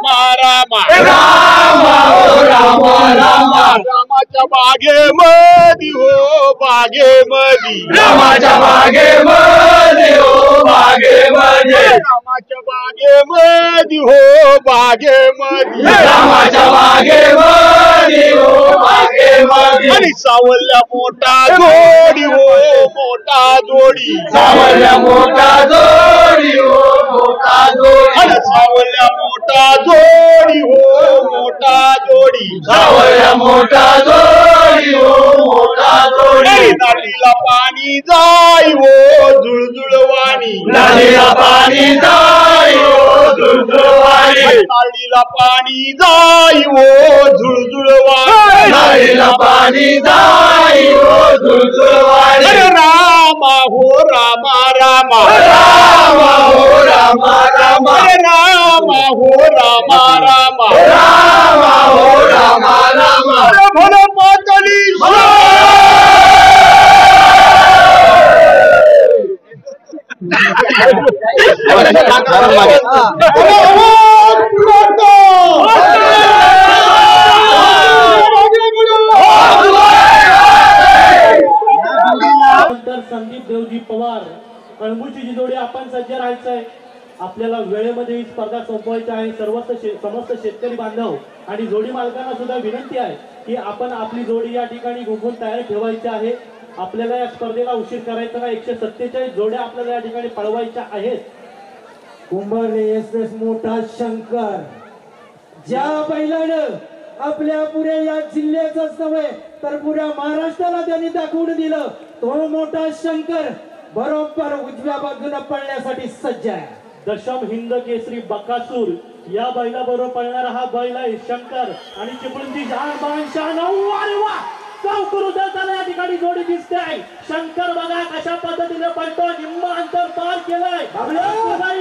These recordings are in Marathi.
रामा रामा रामा हो रामा रामा रामाच्या बागेमधी हो बागेमधी रामाच्या बागेमध्ये हो बागेमध्ये रामाच्या बागेमधी हो बागेमधी रामाच्या बागेमध्ये हो बागेमध्ये आणि सावल्या मोठा जोडी हो मोठा जोडी सावल्या मोठा जोडी हो मोठा जोडी आणि सावल्या मोठा जोडी हो मोठा जोडी सावल्या मोठा जोडी हो मोठा जोडी नालीला पाणी जाई हो जुळजुळवाणी नदीला पाणी जाई हो दुर्दुवारी नालीला पाणी जाई हो जुळजुळवाणी नदीला पाणी जाई हो दुर्दुवारी अरे रामा हो रामा रामा रामा हो रामा रामा अरे रामा हो रामा रामा रामा हो रामा रामा अरे भले पातळी संदीप देवजी पवार कळंबूची जी जोडी आपण सज्ज राहायचंय. आपल्याला वेळेमध्ये ही स्पर्धा संपवायची आहे. समस्त शेतकरी बांधव आणि जोडी मालकांना सुद्धा विनंती आहे की आपण आपली जोडी या ठिकाणी गुंफून तयार ठेवायची आहे. आपल्याला या स्पर्धेला उशीर करायचा नाही. 147 जोड्या आपल्याला या ठिकाणी पळवायच्या आहेत. कुंभारले एक्सप्रेस मोठा शंकर ज्या बैलानं आपल्या पुऱ्या या जिल्ह्याचंच नव्हे तर पुऱ्या महाराष्ट्राला त्यांनी दाखवून दिलं तो मोठा शंकर बरोबर उजव्या बाजूला पळण्यासाठी सज्ज आहे. दशम हिंद केसरी बकासूर या बैलाबरोबर पळणारा हा बैल आहे शंकर आणि चिपळूणची जान बादशाह अरे वा चौकरू या ठिकाणी जोडी दिसते आहे. शंकर बघा कशा पद्धतीने पळतो. निम्मा अंतर पार केलाय.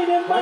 निम्मा